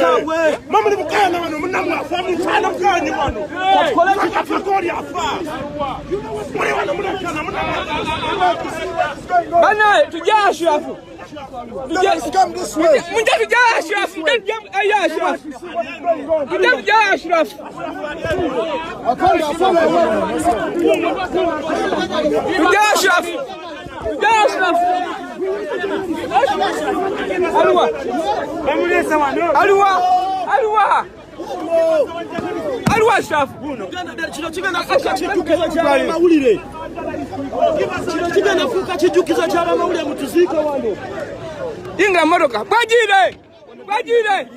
we. Mama ni mukana wano munamwa fa mutana mkanyi wano. Katikoli afa. Mwe wano munakana munamwa. Bana tujashu afu. Come this way. Munja tujashu afu. Ayashu afu. Munja tujashu afu. Tujashu afu. Alwa. Alwa. Alwa. Alwa staff. Kino kigenda fuka kijukiza cha mawulire. Kino kigenda fuka kijukiza cha mawulire mutuzika wano. Inga modoka. Bwajire. Bwajire.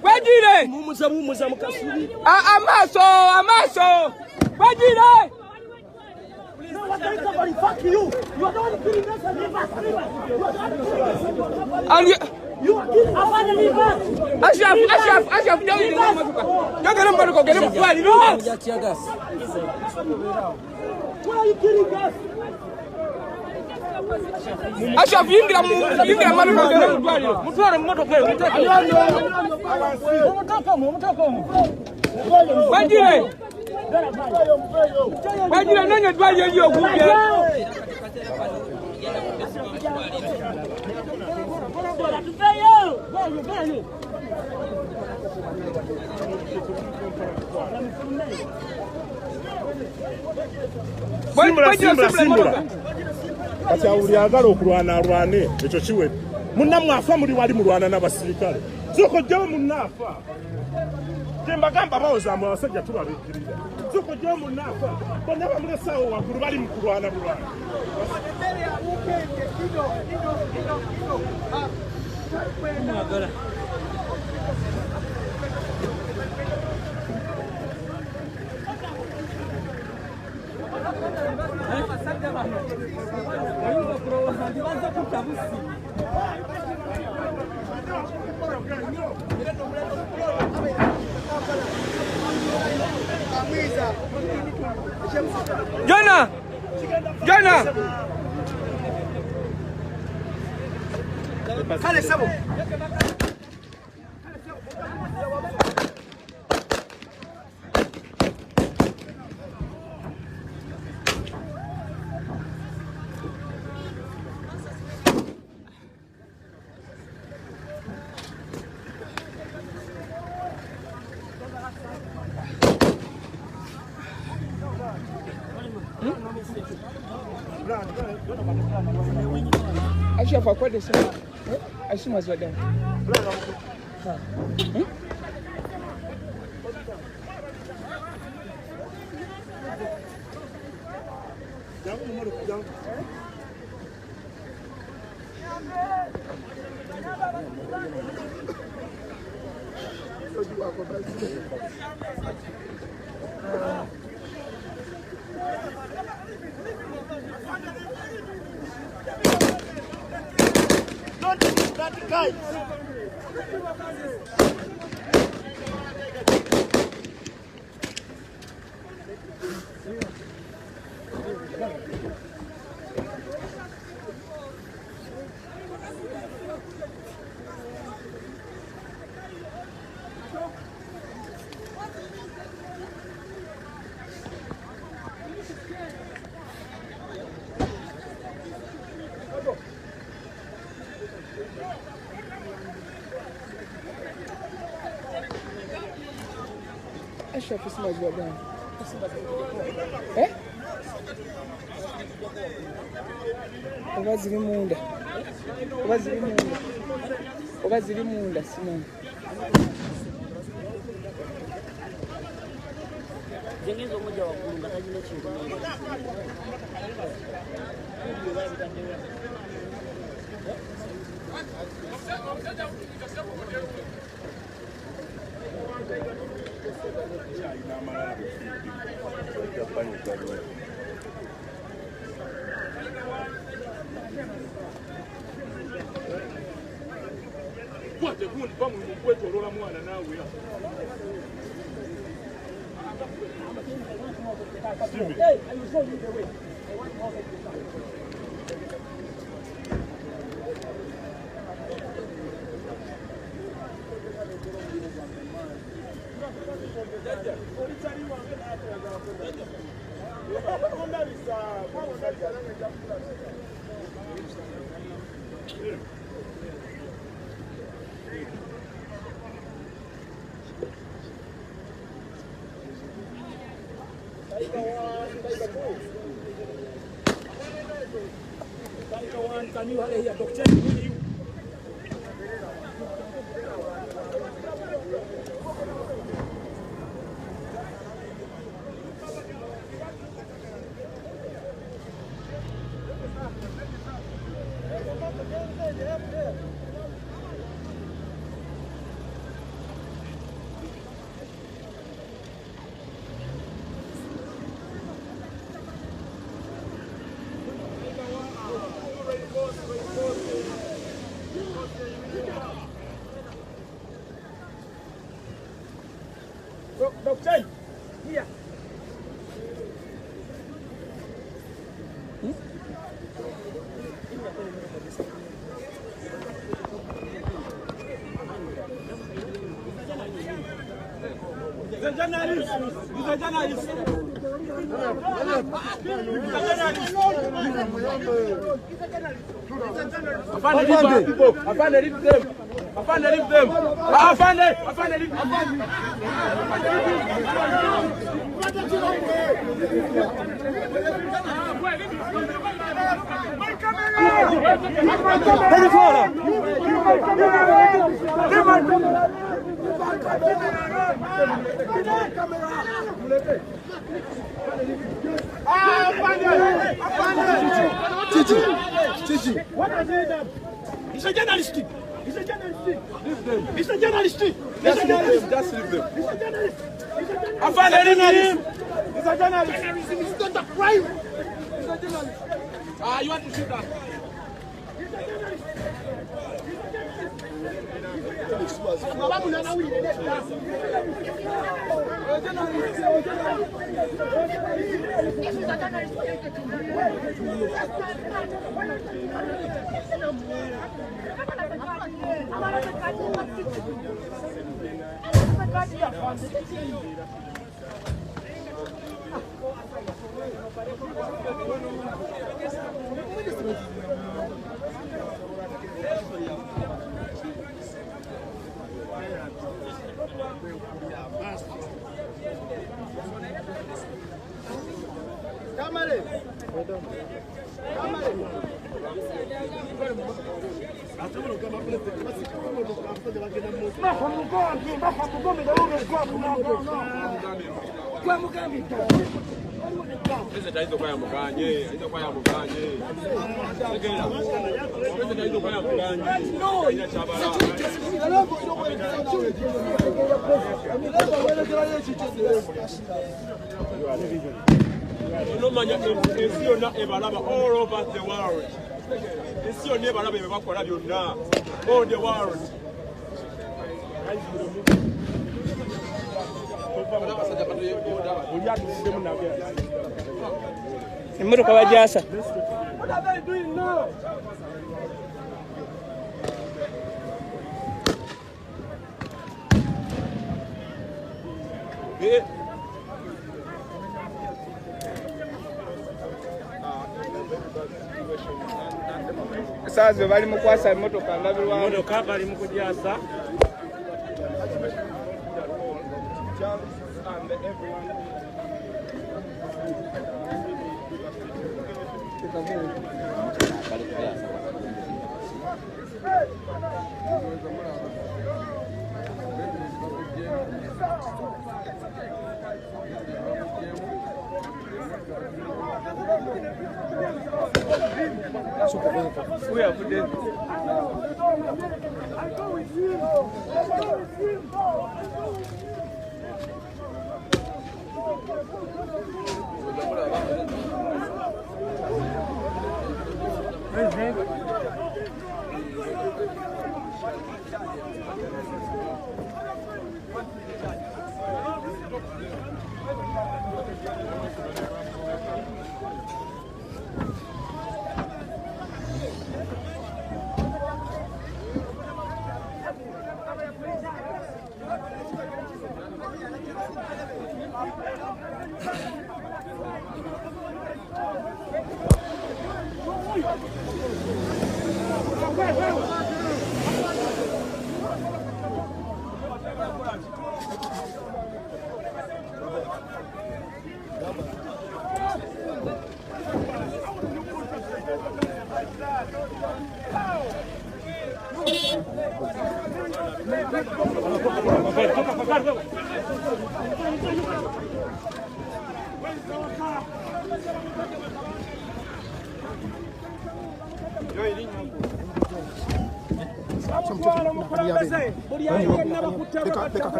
Bwajire. Mumuza mukasuri. Amaso. Bwajire. Fuck you. You are the one killing us and leave us. You are killing us and leave us. Ashraf, don't you know? Get him. Why are you killing us? Ashraf, ingira maruko get him. Mutware motoka. Bajire. Bajire nanya dwaje ndio kuja. Simbula. Acha uliagala okulwana ekyo kiwe. Munnamwafa muri wali mulwana n'abasirikale. Soko jyawo munnafa. Tembagamba bawoza mu basajja tubabikirira. Soko jyawo munnafa. Bonna bamulesawo waggulu bali mu kulwana bulwana. Jana. Kale sabo. Ashraf akwende sana. Ashima zwadani. Don't do that, guys. Ashraf isima zwadani. Oba ziri munda Simon. Jengezo moja wa kulunga tajina chini. Kwate gundi bamu mukweto olola mwana nawe. Hey, I will show you the way. Can you hear Dr. you? Doctor, here. The journalist. Titi. What has he done? He's a journalist. He's a journalist. Leave them. He's a journalist. Just leave them. He's a journalist. I find a journalist. He's a journalist. It's not a crime. He's a journalist. You want to shoot that? He's a journalist. All over the world. It's your neighbor, all the world. What are they doing now? Sasa bali mukwasa motoka ndabirwa motoka bali mukujasa we are put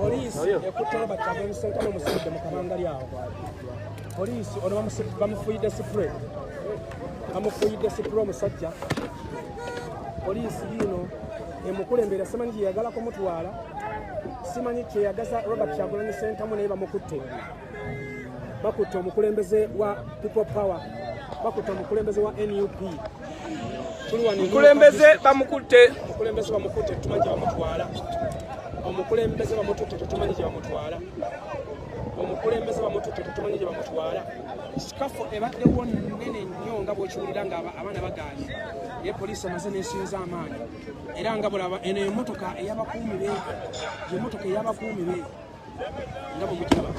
Polisi ekutteko bakyabebisenkana omusajja mu kabanga lyawo. Polisi ono bamufuyidde spray. Bamufuyidde spray omusajja. Polisi yino emukulembera simanyi gyeyagala kumutwala. Simanyi kyeyagaza Robert Kyagulanyi Ssentamu naye bamukutte. Bakutte omukulembeze wa People Power. Bakutte omukulembeze wa NUP. Omukulembeze bamukutte. Omukulembeze bamukutte tumanyi bamutwala. Omukulembeze bamututte tumanyi gye bamutwala. Omukulembeze bamututte tumanyi gye bamutwala. Sikafu ebaddewo nnene nnyo nga bw'okiwulira nga abaana bagaanye. Ye poliisi amaze n'esinza amaanyi. Era nga bulaba eno emmotoka ey'abakuumi be. Emmotoka ey'abakuumi be. Nga bwe mukiraba.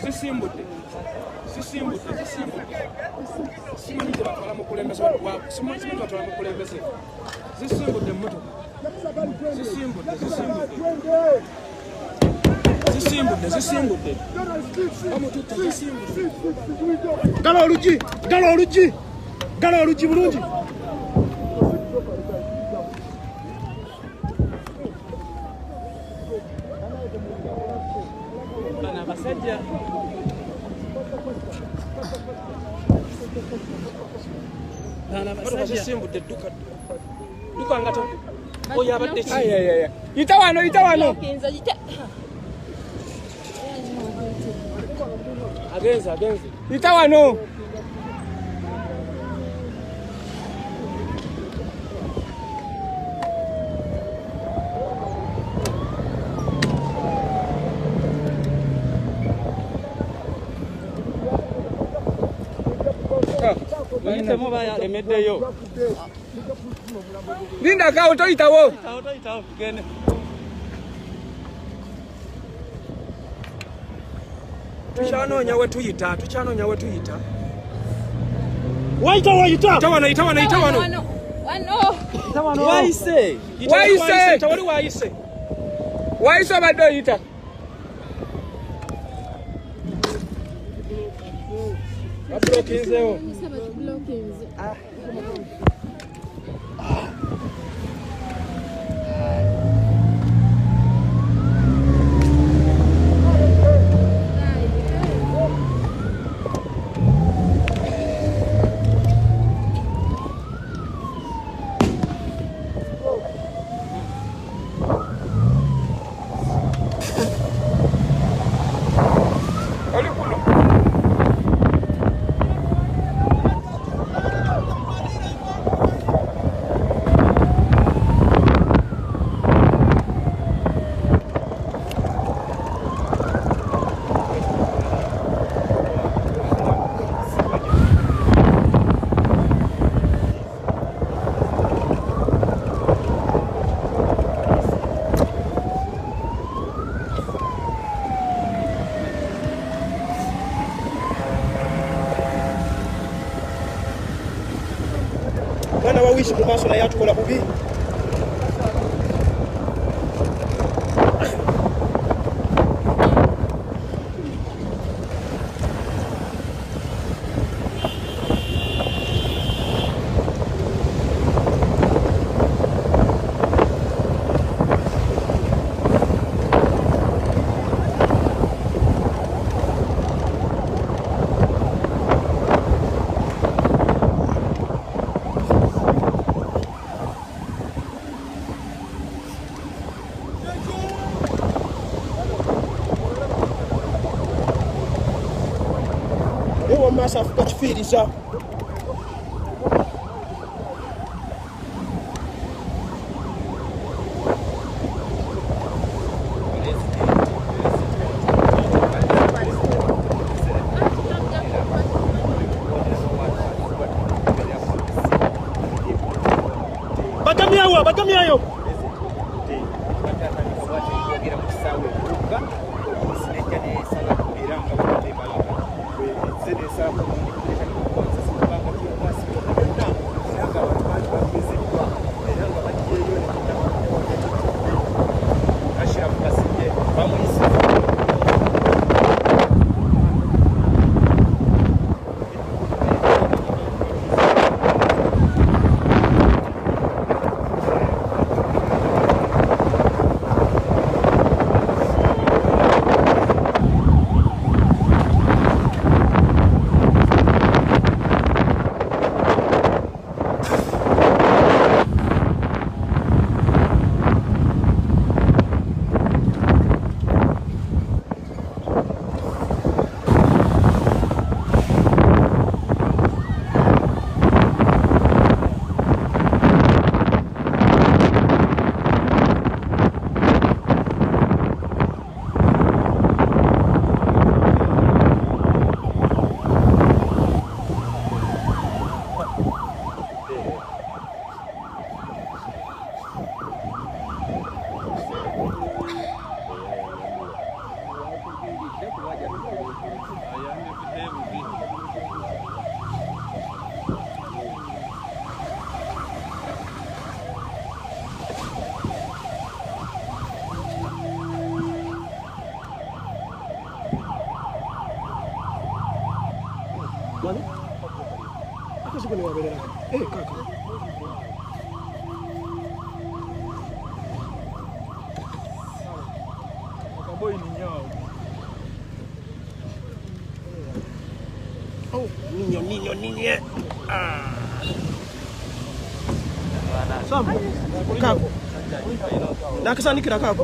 Sisimbudde. Simanyi gye batwala mukulembeze wa simanyi gye batwala mukulembeze. Zisimbudde emmotoka. Zisimbudde. Bamututte zisimbudde. Gala olugi bulungi. Bana abasajja. Zisimbudde dduka. Dduka nga to. Oya abadde ki? Yita wano. Agenze. Yita wano. Oyitemu bayalemeddeyo. Linda kawo toyitawo. Gende. Tukyanoonya we tuyita. Wayita. Yita wano. Wayise. Tawali wayise. Wayise obadde oyita. Babulokinzeewo. Mwana wawishi ku maaso naye atukola bubi. Masa afuka kifiiriza. Batamyayo. Oh, niño. Sam, kako. Nakasanikira kako.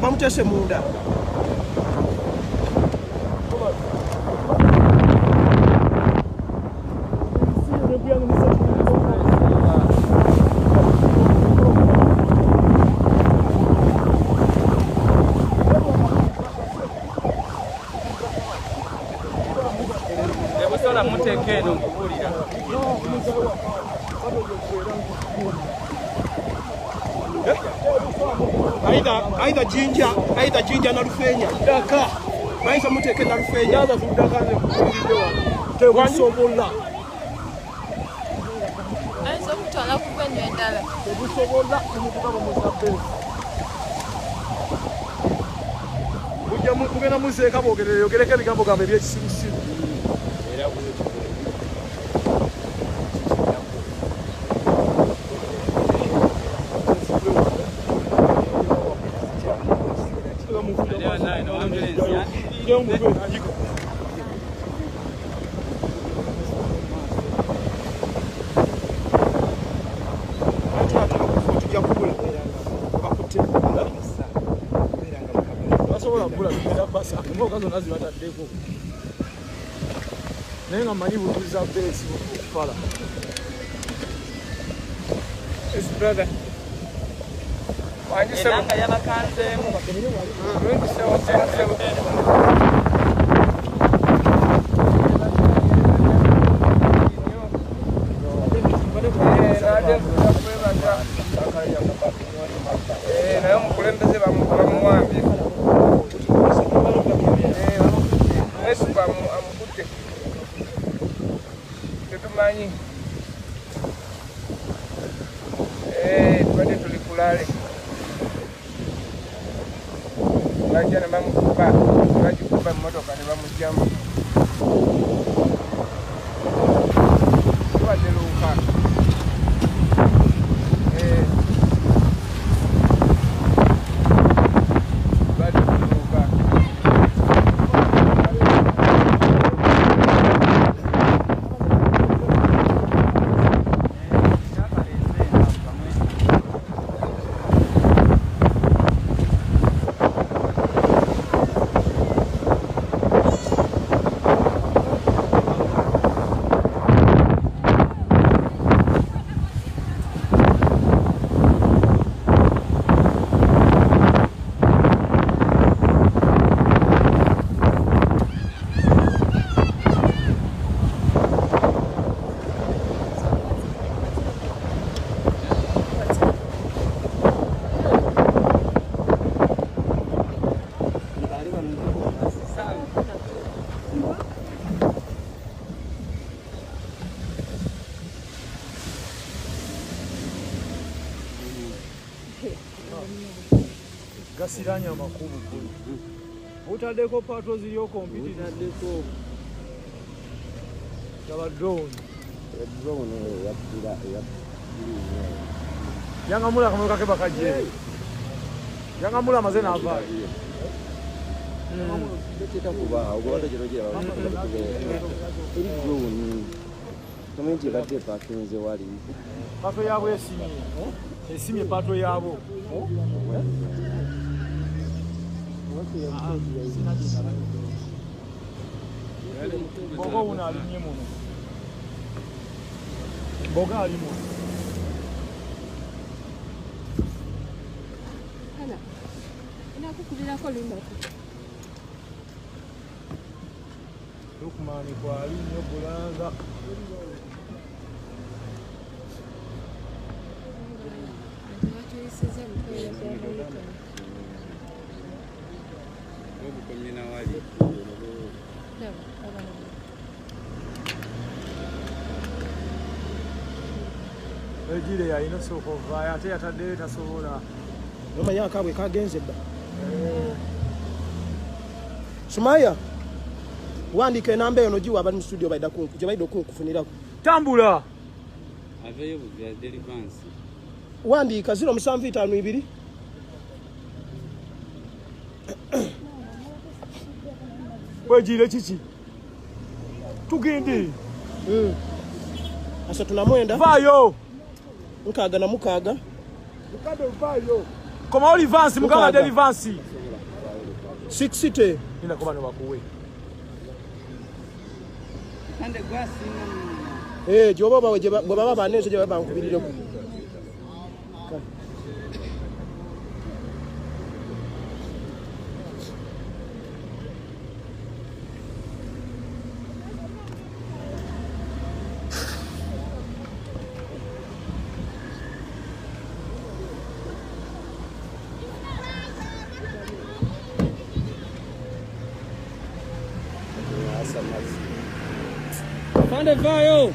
Bamutese munda. Aida jinja na Rufenya. Daka. Maisha muteke na Rufenya. Yaza kudaka ne kujidewa. Tewansobola. Aizo kutwala kubenyo endala. Tebusobola kumukuba mu Mozambique. Bujja mugena muzeeka bogerere yogereke bigambo gambe byekisirusiru. Era nenga manyi butuliza base fala. Yes, brother. Why you say I have a cancer? gasiranya makulu kulu. Utadeko pato ziliyo kompiti nadeko. Taba drone. Drone yapira. Yanga mula kama kake bakaje. Yanga mula mazena ava. Ndeteka kuba ogwala jirojera. Iri drone. Komenti kate pakinze wali. Pato yabo esimi. Esimi pato yabo. Boga una alimye muno. Boga alimo. Hala. Inakukulira ko limba. Lukmani kwa alimye bulanga. Ejire ya ino soko vaya ate yatadde tasobola. Noma yakabwe kagenze dda. Sumaya. Wandike namba eno jiwa abali mu studio baida kunku. Je baida kunkufunira. Tambula. Aveyo bya deliverance. Wandika 0752 Wejire chichi. Tugende. Asa tunamwenda. Vayo. Mukaga na mukaga. Mukade vayo. Koma oli vansi mukaba deliverance. 60. Nina kuba no bakuwe. Ande gwasi Jobo bawe je baba baneze je baba nkubirire ku. Afande vayo.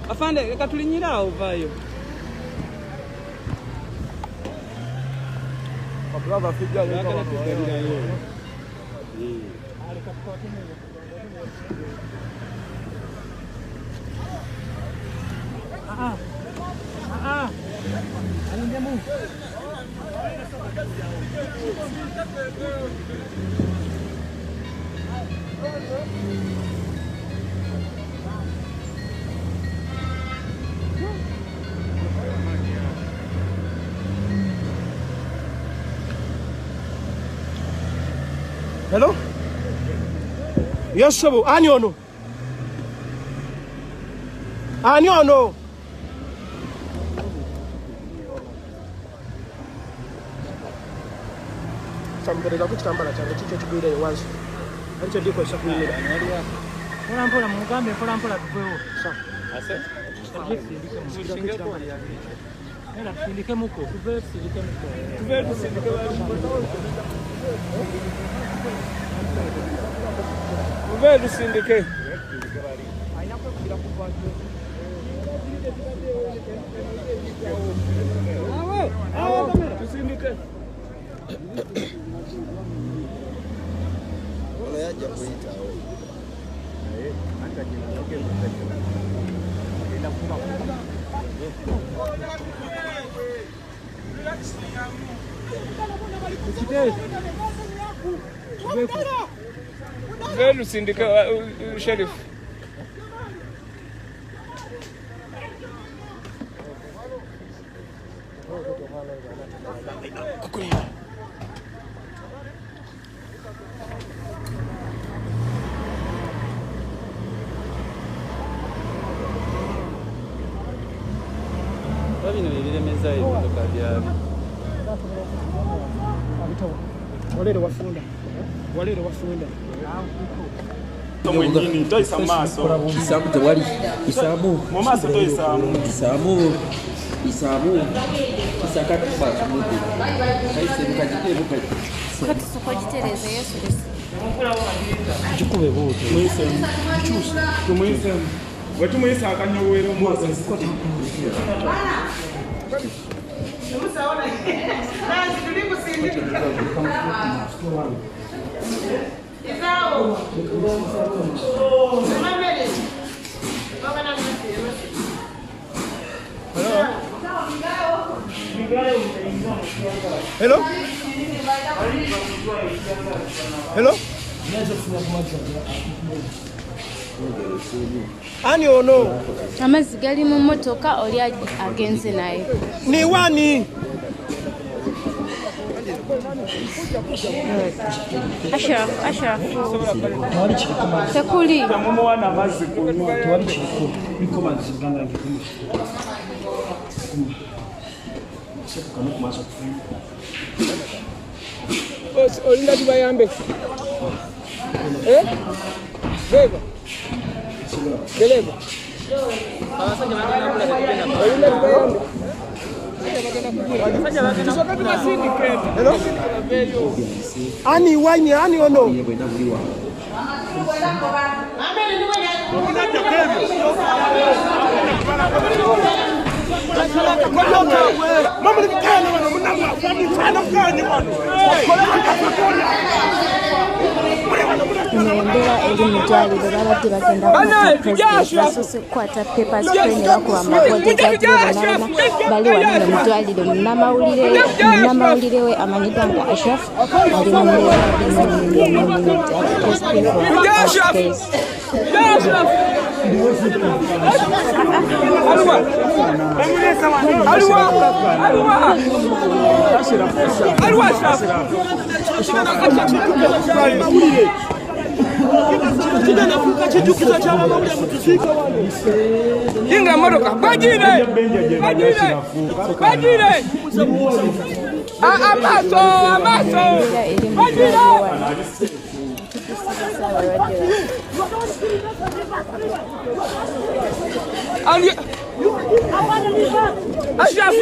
Afande katulinyirawo vayo. Brava figa Yakala kugalira yo. Hello? Yes, sir. Anyono. Sambereza kuchitambala change chicho chigwire wansi. Aricho ndiko chakuimira. Mpola mugambe mpola tupewo. Sa. Ase? Tushinge kwa ya. Ela tusindike muko. Tusindike muko. Tusindike. Tusindike. Wala yaja kuita hao. Hata jina lake ila kuma. Velu sindika Sheriff. Bino biremeza ibitoka bya Walero wafunda. Mwingine toisa maso. Isabu tewali. Isabu. Momaso toisa. Isabu. Isakati kwa mudu. Kaise mukajite mukaji. Kati soko gitereza Yesu Kristo. Chikube bote. Mwise. Tumwise. wetumuyisa akanyowera omwozi Hello? Hello? Ani ono? Amazzi gali mu mmotoka oli agenze naye. Ni wani? Ashraf. Tekuli. Olinda tubayambe. Beba. Beleba. Abasajja bagenda kula tugenda. Olinda tubayambe. Hello? Ani wani ani ono? Mama nikana wana munamwa kwa mtano gani wana Nendera eri mutwaliro babadde bagenda kukwata paper spray ne bakuba amakote gabalina bali wano mu mutwaliro munnamawulire we amanyiddwa nga Ashraf ali mu Inga modoka bajire amaso bajire Ashraf,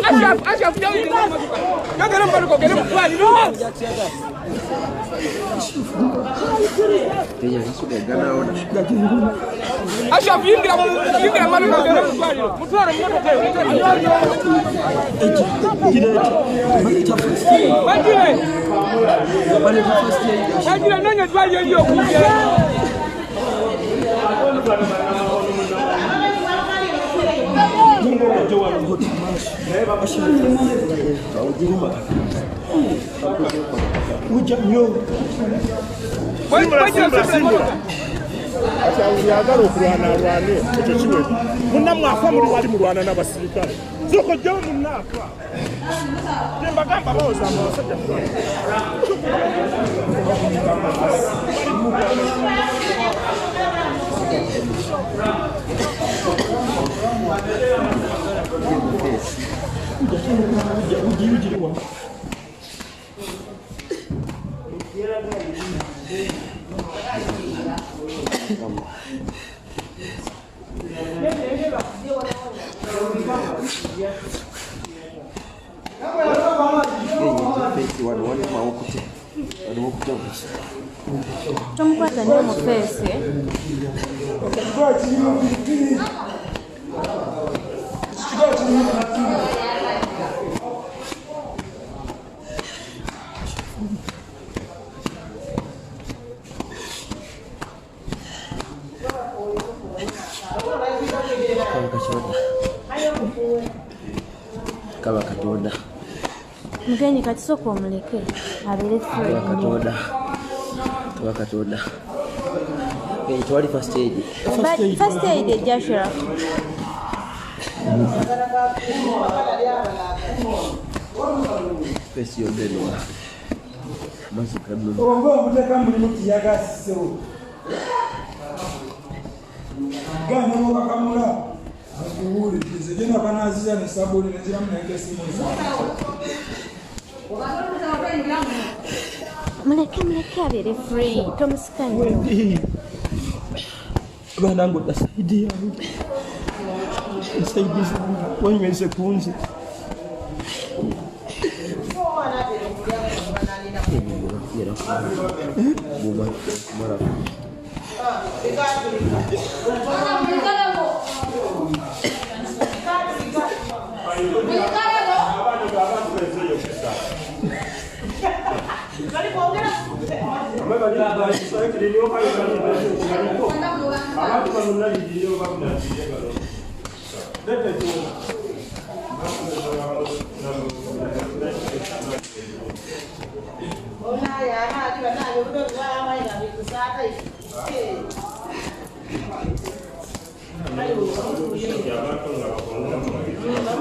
Yagala okulwana alwane ekyo kiwe munnamwafa muli wali mulwana n'abasirikale soko jjawo munnafa tembagamba bawoza abasajja tomukwata nnyo mu feesi. Kaba Katonda. Mugenyi kati sooka omuleke abeere Katonda. Kaba Katonda. Twali first aid. First aid ejja Ashraf. First aid deno. Mazi kablo. Obo muteka muri mutiyaga sero. Gana mo bakamula. Akuri tizegena banaziza ne sabuni ne ziramu na ngesi mo. Muleke abeere free. Tomusika nnyo. Bana ngo dasaidia. Saidizi wanyweze kunzi. Buba mara.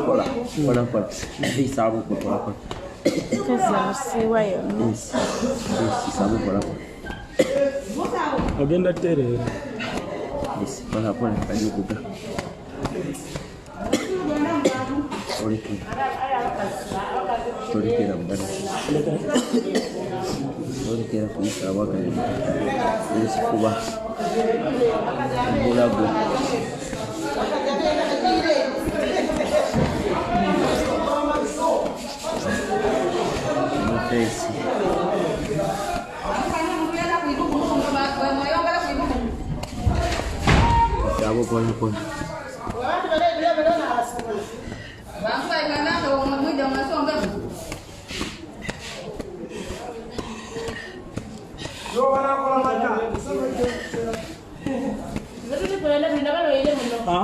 Pola. Hii sabu pola. Kazi ya msiwa yo. Yes, sabu pola. Agenda tere. Yes, pola kaji kuka. Story kira mbana. Story kira kuisa waka ni. Yes, kuba. Bola bo. Face. Jabo pon.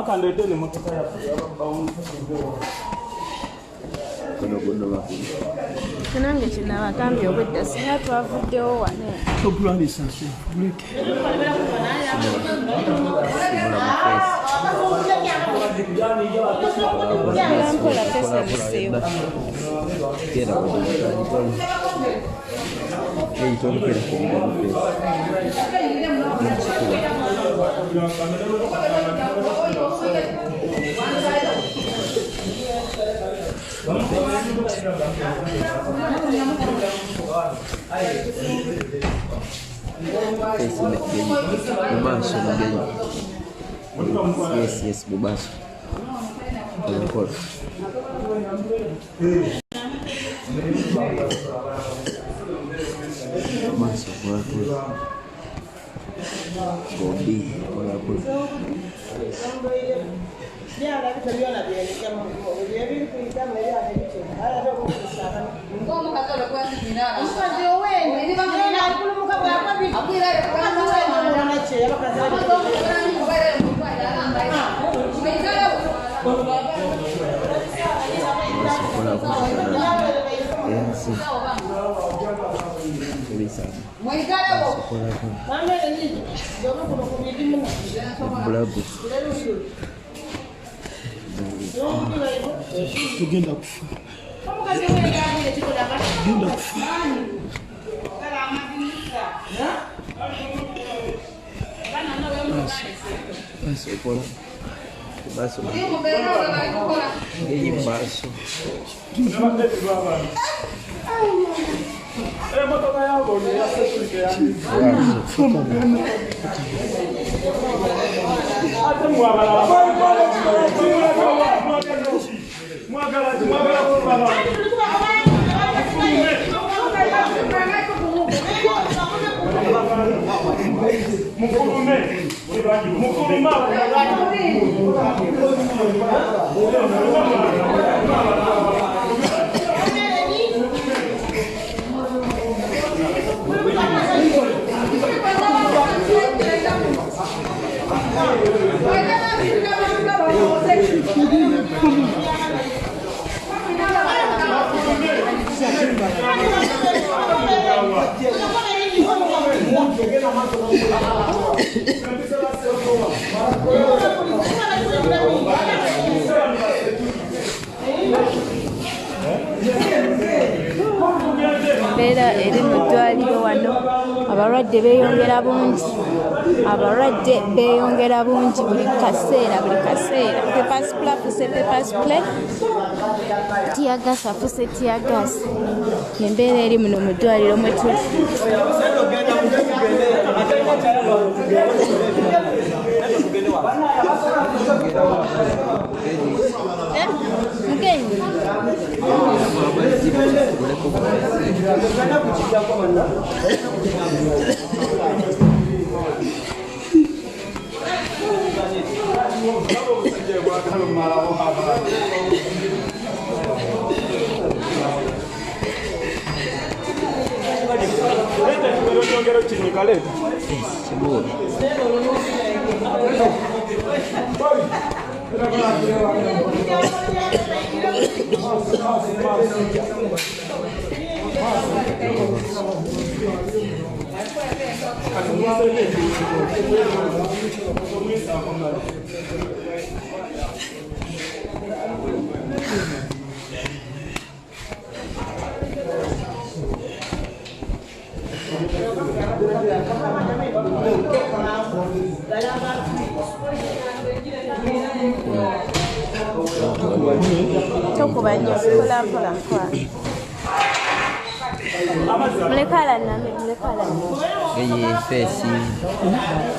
Kandete ni motoka ya Gondo bako. Nange kinabagambye obwedda singa twavuddewo wane. Mpola pesa msiwa. Kera Yes, bubaso. Bubaso kwa Bobby wala kwa tugenda kufa. Baso. Baso. Embeera eri mu ddwaliro wano, abalwadde beeyongera bungi buli kaseera. Pepas spray afuse pepas spray, tiyagas afuse tiyagas. Embeera eri muno mu ddwaliro mwe tuli. Mugenyi Nyongero kinyika leta. Kibuli. Tokubanyo pola kwa. Mulekala nami mulekala. Geye face.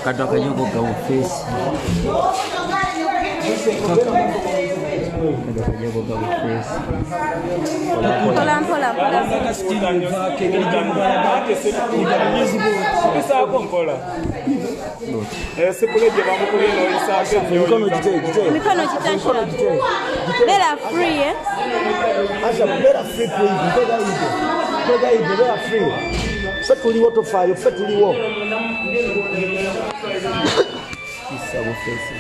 Kata kanyogo ga face. They're free, eh? They're free, they're free. Fetuli woto fayo, fetuli wo. Isa wo face.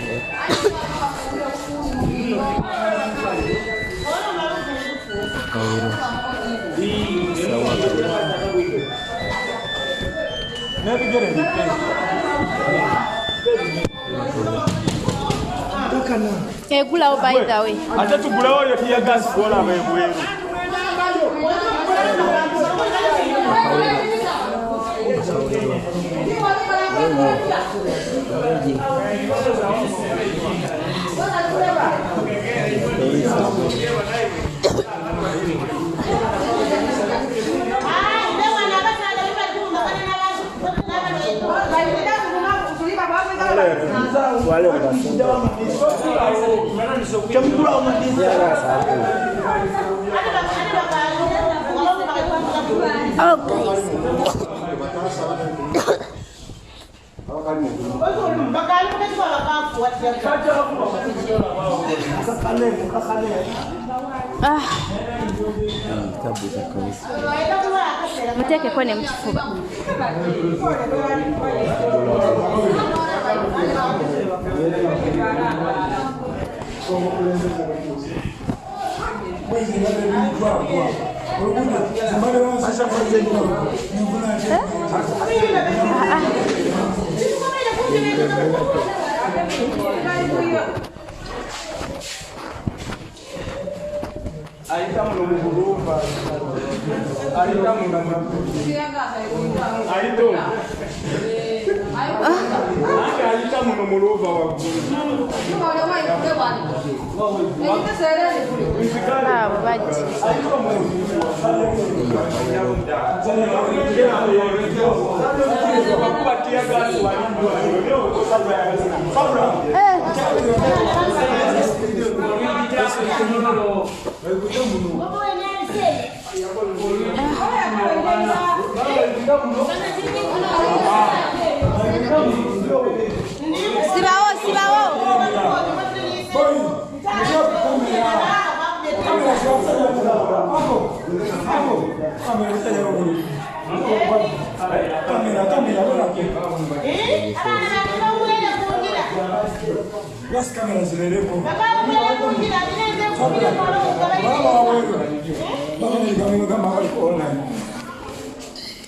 Gula by the way. Ate tugulawo yo tiya gas kola bebweru. Oh, guys. Muteke kwenye mchifuba.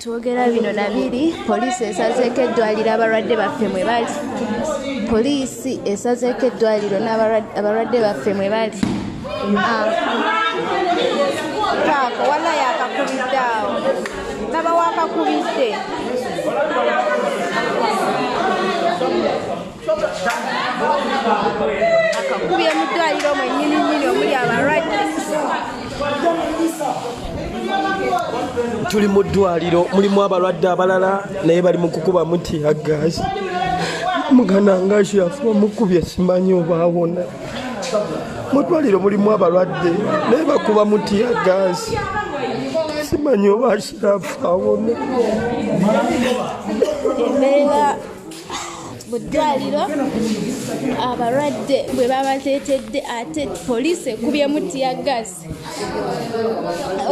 Twogera bino nabiri poliisi esazeeko eddwaliro abalwadde baffe mwe bali. Poliisi esazeeko eddwaliro n'abalwadde baffe mwe bali. Kaako wala yakakubidde awo. Naba wakakubidde. Akakubye mu ddwaliro mwennyini omuli abalwadde. Tuli mu ddwaliro mulimu abalwadde abalala naye bali mu kukuba muti agaasi. Mugana ngashi yafuba mukubye simanyi oba awona. Mu ddwaliro mulimu abalwadde naye bakuba muti agaasi. Simanyi oba ashirafu awona. buddwaliro abalwadde bwe babateetedde ate poliisi ekubyemu tiyagasi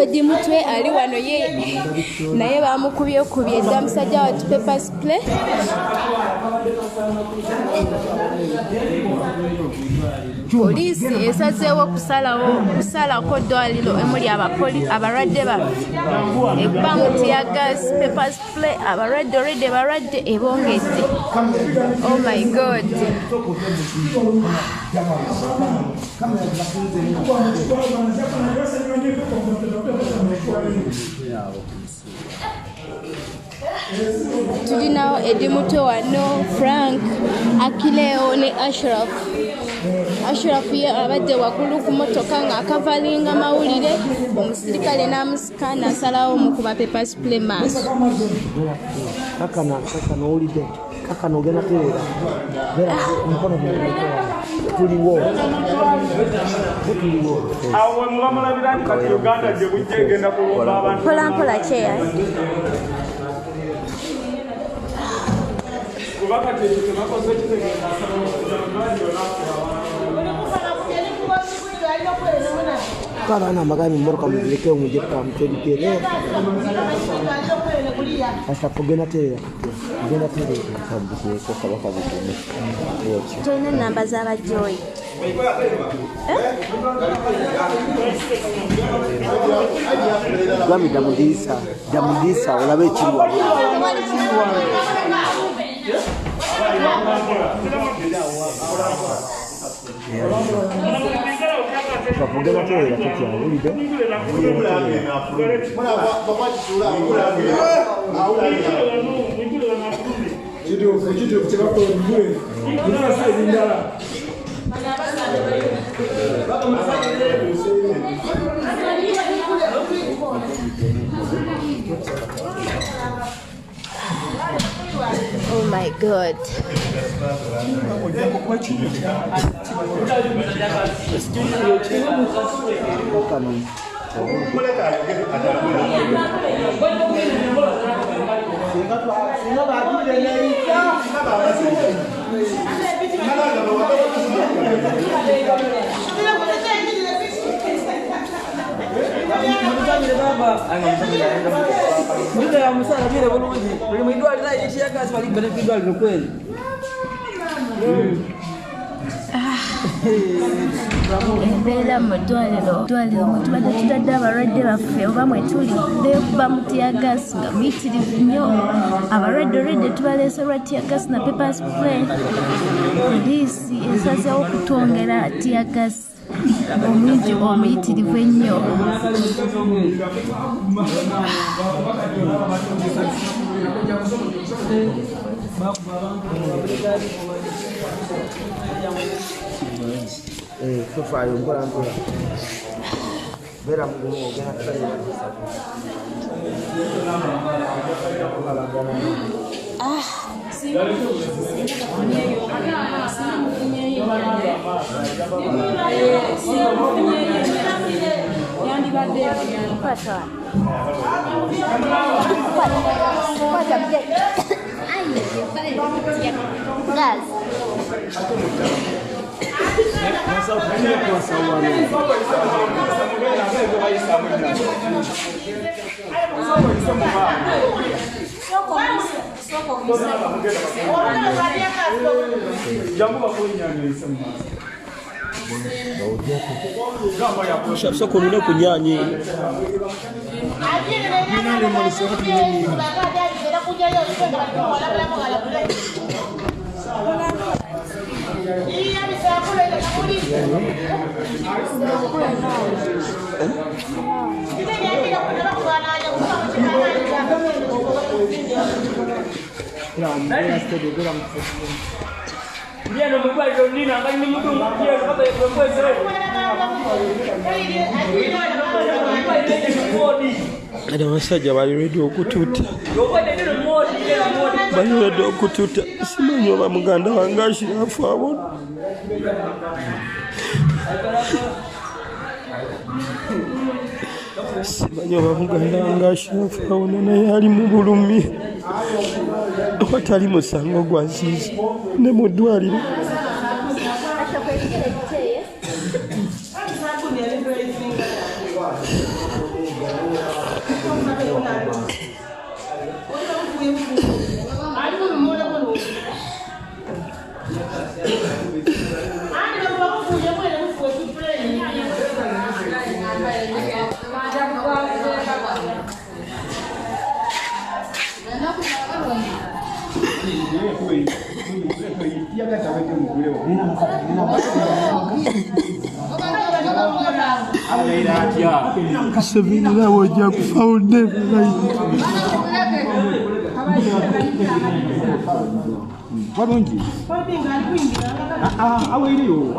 odi mutwe ali wano ye naye bamukubyekubye edda musajja watu pepper spray poliisi esazeewo kusalako ddwaliro emuli abalwadde baffe ebbamu tiyagasi pepper spray abalwadde olwedde balwadde ebongedde. Oh my god. Tulinawo edimutwe wano Frank Akileo ne Ashraf ye abadde waggulu ku motoka ng'akavalinga mawulire omusirikale n'amusika n'asalawo mukuba pepper spray maaso. Kakana owulidde kakana ogenda tereera beera omukono tuliwo awo mwamulabira nti kati Uganda gye bujja egenda kulumba abantu mpolampola kyeya kuba kati ekyo tebakoze kitegeeza abaana amagami mmoroka muzireke omujetta mutebiteere asa kugenda tereera tulina enamba z'abajoyi gami damudisa olabe ekiriwa kugenda tereera tukyawulide Oh my god. Embeera mu ddwaliro mwe tubadde tutadde abalwadde baffe oba mwe tulidde kuba mu tiyagasi nga muyitirivu nnyo abalwadde olwedde tubaleese lwa tiyagasi na pepper spray poliisi esazeewo okutwongera tiyagasi omwingi omuyitirivu ennyo. Faayo mpolampola beera mugumu ogenda soko lune kunyanyi Ada abasajja bali ready okutuuta simanyi oba muganda wange Ashirafu abo simanyi oba muganda wange Ashirafu abo naye ali mu bulumi watali musango gwa nzizi ne mu ddwaliro. Sebenarnya wajah founder lagi. Warungi. Aweliyo.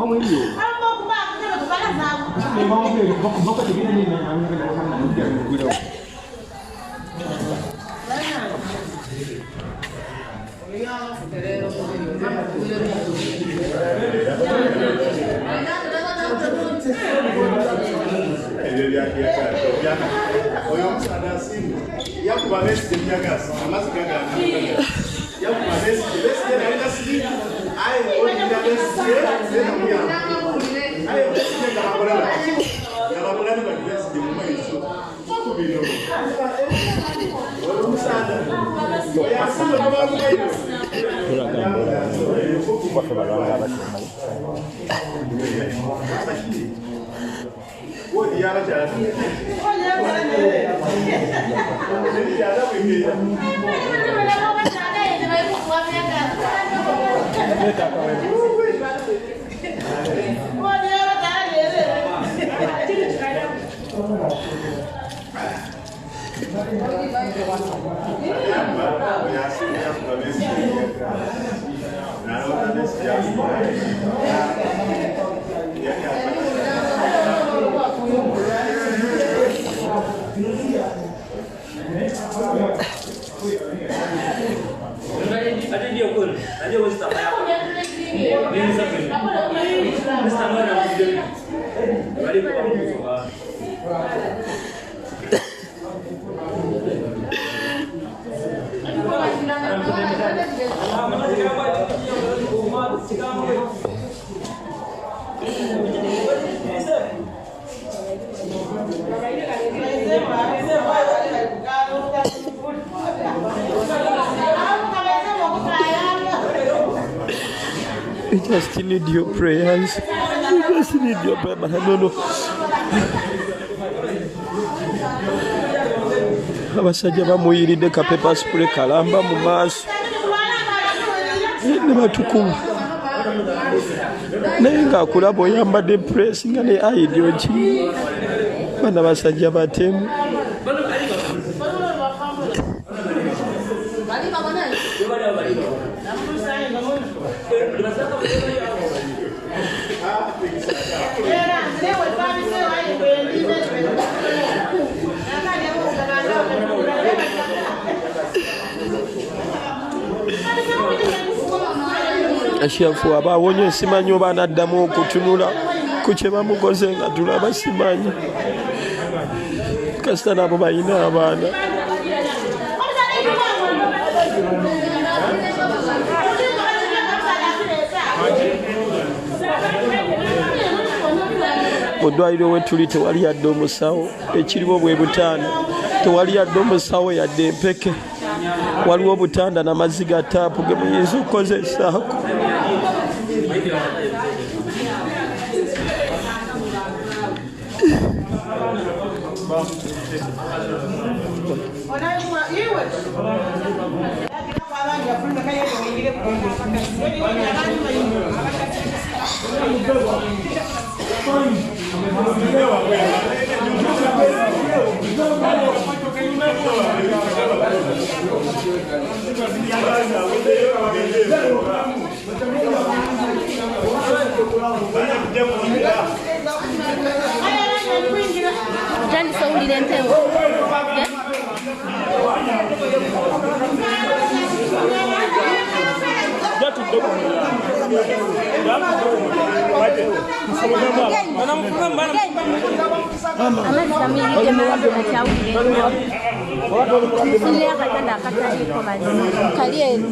I just need your prayers. I just need your prayer, but I don't know. Abasajja bamuyiridde ka pepper spray kalamba mu maaso ne batukuba naye ng'akulaba oyambadde press nga ne aidi oki bana basajja batemu. Ashafu aba awonye simanyi oba anaddamu okutunula ku kye bamukoze nga tulaba simanyi kasita nabo balina abaana. Mu ddwaliro we tuli tewali yadde omusawo, ekiriwo bwe butanda, tewali yadde omusawo yadde empeke, waliwo obutanda n'amazzi ga taapu ge muyinza okukozesaako. Jani sauli lentewo. Nfunira akatanda akataliiko mazima. Kali eri.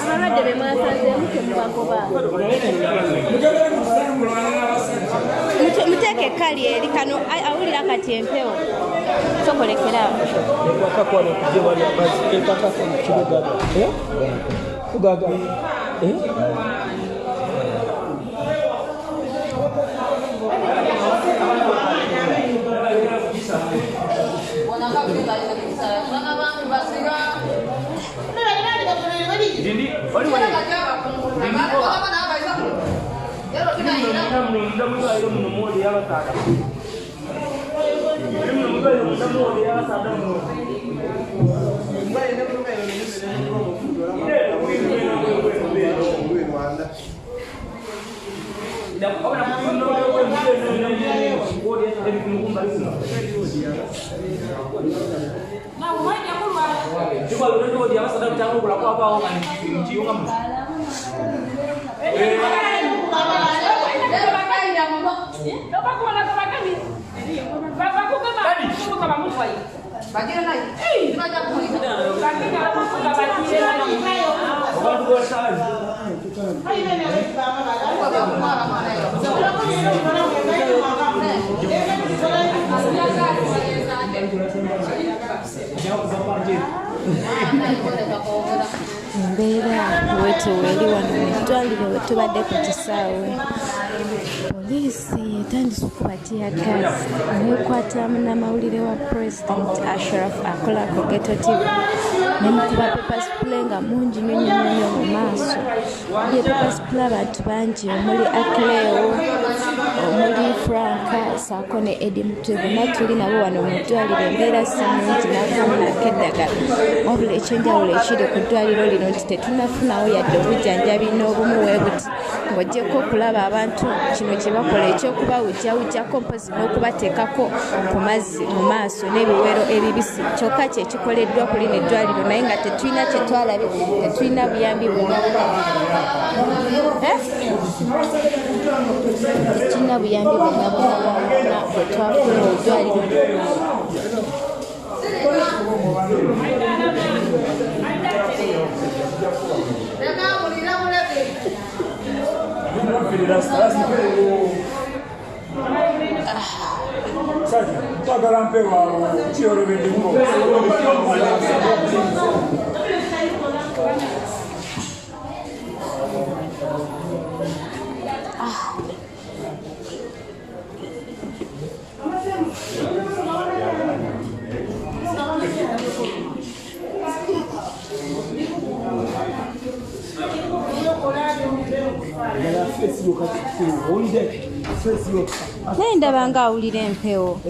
Abalwadde be mwasanzeemu temubagoba. Muteeke ekkali eri kano awulira kati empewo. Sokolekera awo. Wakakwano kujja wali amazzi ekakasa mu kibugaga. Kugaga. Embeera wetuweeri wano mu ddwaliro we tubadde ku kisaawe. Poliisi etandise okubatia gaasi neekwata munnamawulire wa pulezidenti Ashraf akola ku Ghetto TV nemukuba pepper spray nga mungi nnyo mu maaso. Ye pepper spray abantu bangi omuli Akileo, omuli Franka saako ne Eddie Mutwe bonna tuli nabo wano mu ddwaliro. Embeera si nnungi n'avumunako eddagala wabula ekyenjawulo ekiri ku ddwaliro lino nti tetunafunawo yadde obujjanjabi n'obumu weebuti ng'oggyeko okulaba abantu kino kye bakola eky'okubawujjawujjako mpozi n'okubateekako ku mazzi mu maaso n'ebiwero ebibisi kyokka kye kikoleddwa ku lino eddwaliro naye nga tetulina kye twalabe, tetulina buyambi bwonna tetulina buyambi bwonna bwe twafuna eddwaliro. Twagala mpewa kiyolobeddemuko. Naye ndaba nga awulira empewo.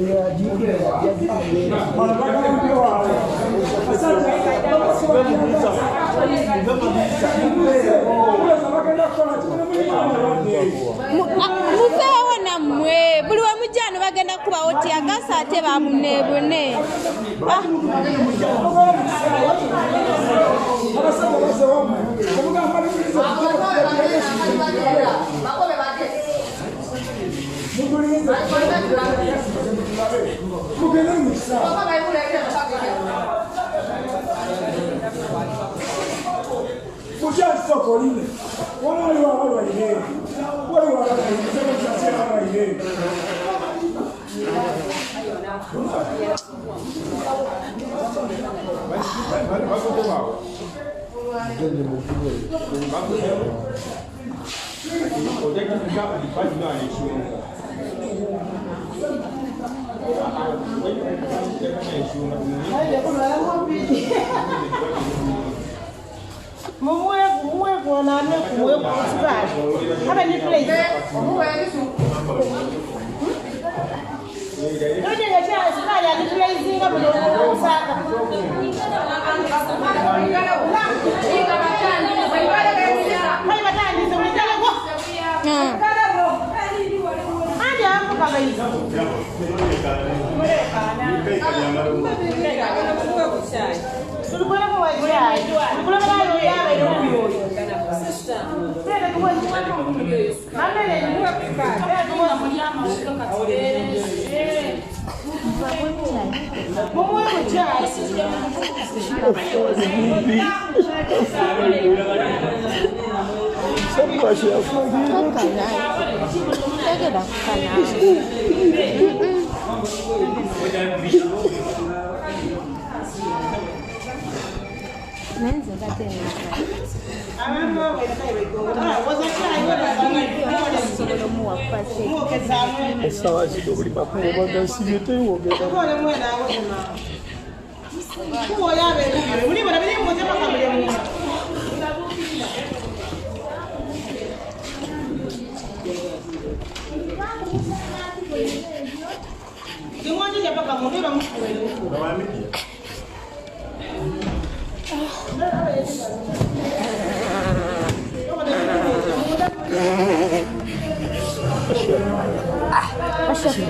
Muveewo nammwe buli we mujja wano bagenda kubawo tyagasa ate bamuneebune.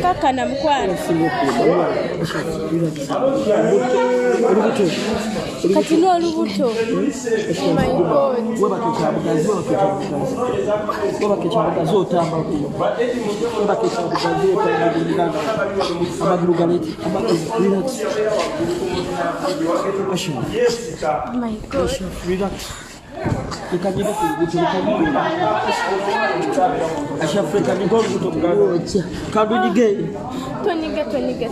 Kaka na mkwano kati n'olubuto. Oh my God. Oh my God. Relax. Ikagenda kugutuka ashafrika ni ngogo kutoka kadujige Tonige